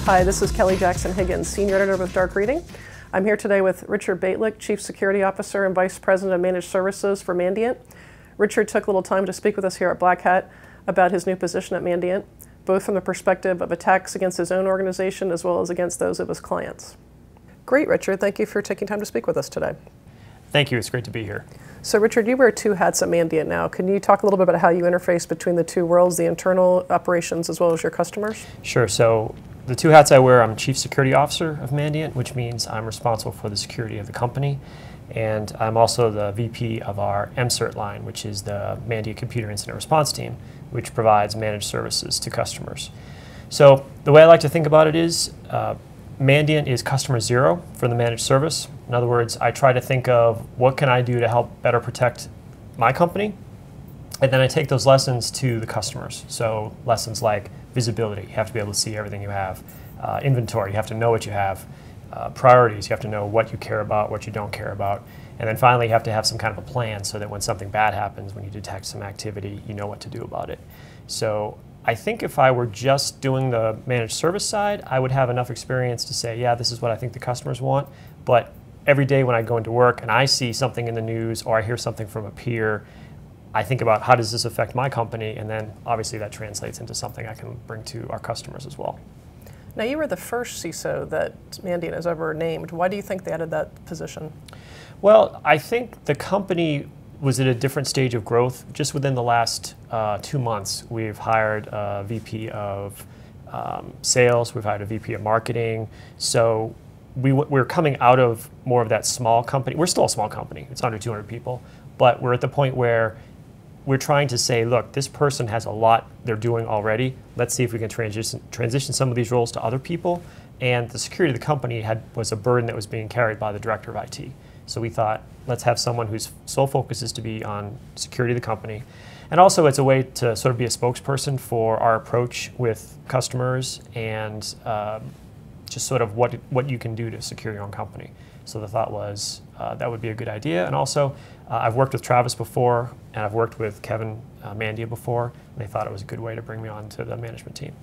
Hi, this is Kelly Jackson Higgins, Senior Editor with Dark Reading. I'm here today with Richard Bejtlich, Chief Security Officer and Vice President of Managed Services for Mandiant. Richard took a little time to speak with us here at Black Hat about his new position at Mandiant, both from the perspective of attacks against his own organization as well as against those of his clients. Great, Richard. Thank you for taking time to speak with us today. Thank you. It's great to be here. So, Richard, you wear two hats at Mandiant now. Can you talk a little bit about how you interface between the two worlds, the internal operations as well as your customers? Sure. So the two hats I wear, I'm Chief Security Officer of Mandiant, which means I'm responsible for the security of the company. And I'm also the VP of our MCERT line, which is the Mandiant Computer Incident Response Team, which provides managed services to customers. So the way I like to think about it is Mandiant is customer zero for the managed service. In other words, I try to think of what can I do to help better protect my company, and then I take those lessons to the customers. So lessons like visibility, you have to be able to see everything you have. Inventory, you have to know what you have. Priorities, you have to know what you care about, what you don't care about. And then finally, you have to have some kind of a plan so that when something bad happens, when you detect some activity, you know what to do about it. So I think if I were just doing the managed service side, I would have enough experience to say, yeah, this is what I think the customers want. But every day when I go into work and I see something in the news or I hear something from a peer, I think about how does this affect my company, and then obviously that translates into something I can bring to our customers as well. Now, you were the first CISO that Mandiant has ever named. Why do you think they added that position? Well, I think the company was at a different stage of growth. Just within the last 2 months, we've hired a VP of sales, we've hired a VP of marketing. So we're coming out of more of that small company. We're still a small company, it's under 200 people, but we're at the point where we're trying to say, look, this person has a lot they're doing already. Let's see if we can transition some of these roles to other people. And the security of the company was a burden that was being carried by the director of IT. So we thought, let's have someone whose sole focus is to be on security of the company. And also it's a way to sort of be a spokesperson for our approach with customers and just sort of what you can do to secure your own company. So the thought was that would be a good idea. And also, I've worked with Travis before, and I've worked with Kevin Mandia before, and they thought it was a good way to bring me on to the management team.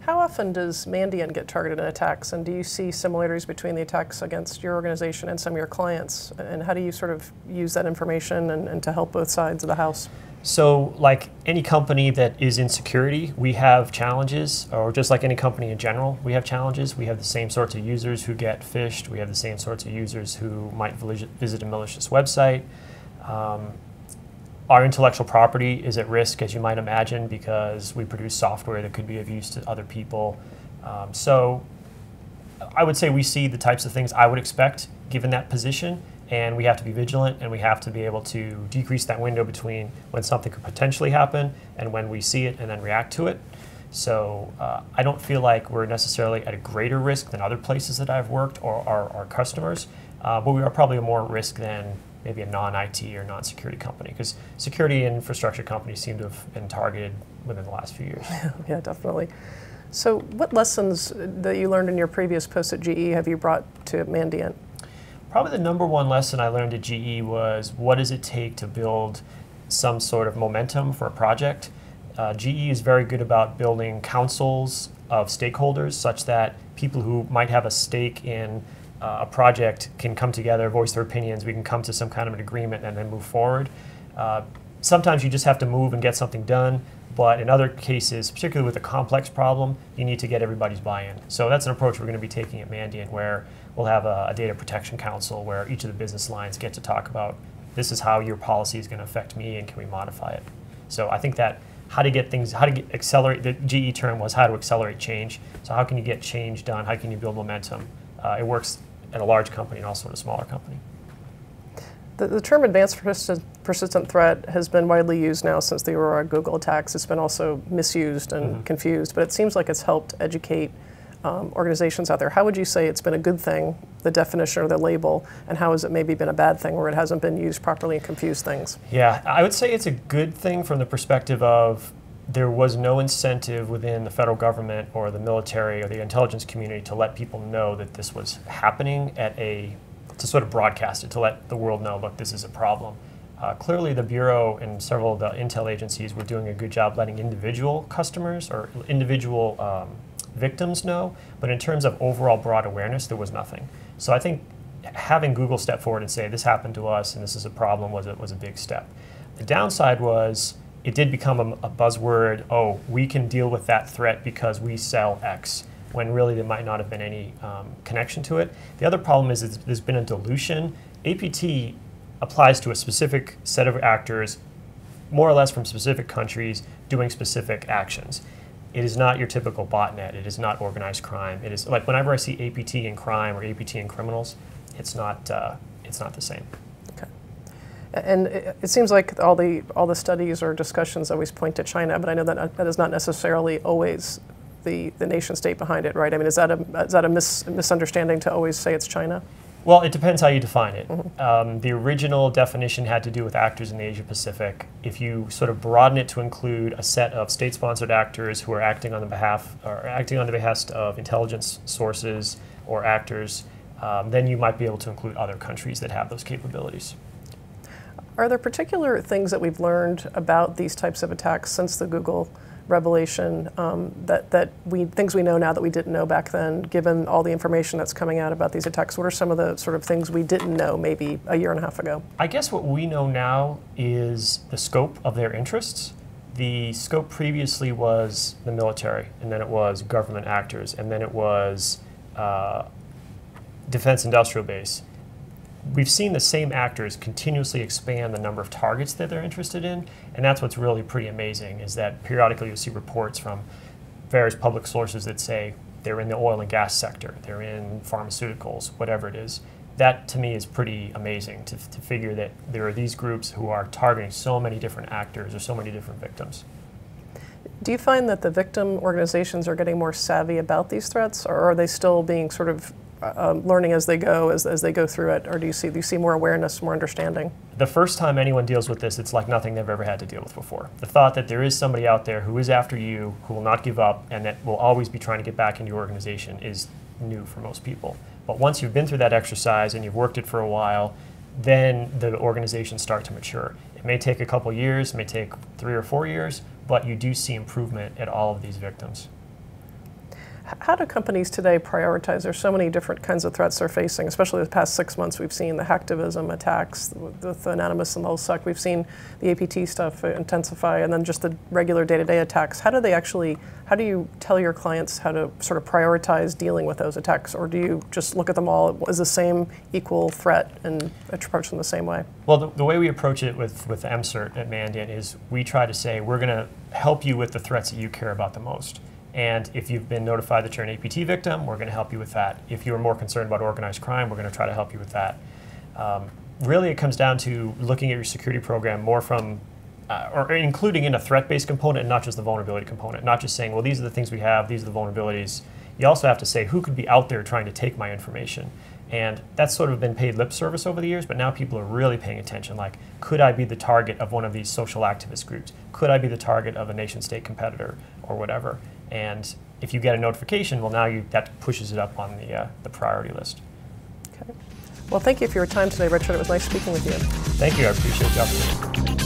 How often does Mandiant get targeted in attacks, and do you see similarities between the attacks against your organization and some of your clients? And how do you sort of use that information and to help both sides of the house? So like any company that is in security, we have challenges, or just like any company in general, we have challenges. We have the same sorts of users who get phished. We have the same sorts of users who might visit a malicious website. Our intellectual property is at risk, as you might imagine, because we produce software that could be of use to other people. So I would say we see the types of things I would expect given that position. And we have to be vigilant, and we have to be able to decrease that window between when something could potentially happen and when we see it and then react to it. So I don't feel like we're necessarily at a greater risk than other places that I've worked or our customers, but we are probably more at risk than maybe a non-IT or non-security company, because security and infrastructure companies seem to have been targeted within the last few years. Yeah, definitely. So what lessons that you learned in your previous post at GE have you brought to Mandiant? Probably the number one lesson I learned at GE was what does it take to build some sort of momentum for a project. GE is very good about building councils of stakeholders such that people who might have a stake in a project can come together, voice their opinions, we can come to some kind of an agreement and then move forward. Sometimes you just have to move and get something done, but in other cases, particularly with a complex problem, you need to get everybody's buy-in. So that's an approach we're going to be taking at Mandiant, where we'll have a data protection council where each of the business lines get to talk about this is how your policy is going to affect me and can we modify it. So I think that accelerate, the GE term was how to accelerate change. So how can you get change done? How can you build momentum? It works at a large company and also at a smaller company. The term advanced persistent threat has been widely used now since the Aurora Google attacks. It's been also misused and confused, but it seems like it's helped educate organizations out there. How would you say it's been a good thing, the definition or the label, and how has it maybe been a bad thing where it hasn't been used properly and confused things? Yeah, I would say it's a good thing from the perspective of there was no incentive within the federal government or the military or the intelligence community to let people know that this was happening to sort of broadcast it, to let the world know, look, this is a problem. Clearly the Bureau and several of the intel agencies were doing a good job letting individual customers or individual victims know, but in terms of overall broad awareness, there was nothing. So I think having Google step forward and say, this happened to us and this is a problem was a big step. The downside was it did become a buzzword, oh, we can deal with that threat because we sell X, when really there might not have been any connection to it. The other problem is there's been a dilution. APT applies to a specific set of actors, more or less from specific countries, doing specific actions. It is not your typical botnet. It is not organized crime. It is like whenever I see APT in crime or APT in criminals, it's not the same. Okay. And it seems like all the studies or discussions always point to China, but I know that is not necessarily always the nation state behind it, right? I mean, is that a misunderstanding to always say it's China? Well, it depends how you define it. Mm-hmm. The original definition had to do with actors in the Asia Pacific. If you sort of broaden it to include a set of state-sponsored actors who are acting on the behest of intelligence sources or actors, then you might be able to include other countries that have those capabilities. Are there particular things that we've learned about these types of attacks since the Google revelation, things we know now that we didn't know back then, given all the information that's coming out about these attacks? What are some of the sort of things we didn't know maybe a year and a half ago? I guess what we know now is the scope of their interests. The scope previously was the military, and then it was government actors, and then it was defense industrial base. We've seen the same actors continuously expand the number of targets that they're interested in, and that's what's really pretty amazing, is that periodically you'll see reports from various public sources that say they're in the oil and gas sector, they're in pharmaceuticals, whatever it is. That, to me, is pretty amazing to figure that there are these groups who are targeting so many different actors or so many different victims. Do you find that the victim organizations are getting more savvy about these threats, or are they still being sort of learning as they go, as they go through it, or do you see more awareness, more understanding? The first time anyone deals with this, it's like nothing they've ever had to deal with before. The thought that there is somebody out there who is after you, who will not give up, and that will always be trying to get back into your organization is new for most people. But once you've been through that exercise and you've worked it for a while, then the organizations start to mature. It may take a couple years, it may take 3 or 4 years, but you do see improvement at all of these victims. How do companies today prioritize? There's so many different kinds of threats they're facing, especially the past 6 months. We've seen the hacktivism attacks with Anonymous and LulzSec. We've seen the APT stuff intensify, and then just the regular day-to-day attacks. How do you tell your clients how to sort of prioritize dealing with those attacks? Or do you just look at them all as the same equal threat and approach them the same way? Well, the way we approach it with MCERT at Mandiant is we try to say we're going to help you with the threats that you care about the most. And if you've been notified that you're an APT victim, we're going to help you with that. If you're more concerned about organized crime, we're going to try to help you with that. Really, it comes down to looking at your security program more from, or including in a threat-based component and not just the vulnerability component. Not just saying, well, these are the things we have, these are the vulnerabilities. You also have to say, who could be out there trying to take my information? And that's sort of been paid lip service over the years, but now people are really paying attention. Like, could I be the target of one of these social activist groups? Could I be the target of a nation-state competitor or whatever? And if you get a notification, well, now that pushes it up on the priority list. Okay. Well, thank you for your time today, Richard. It was nice speaking with you. Thank you. I appreciate the opportunity.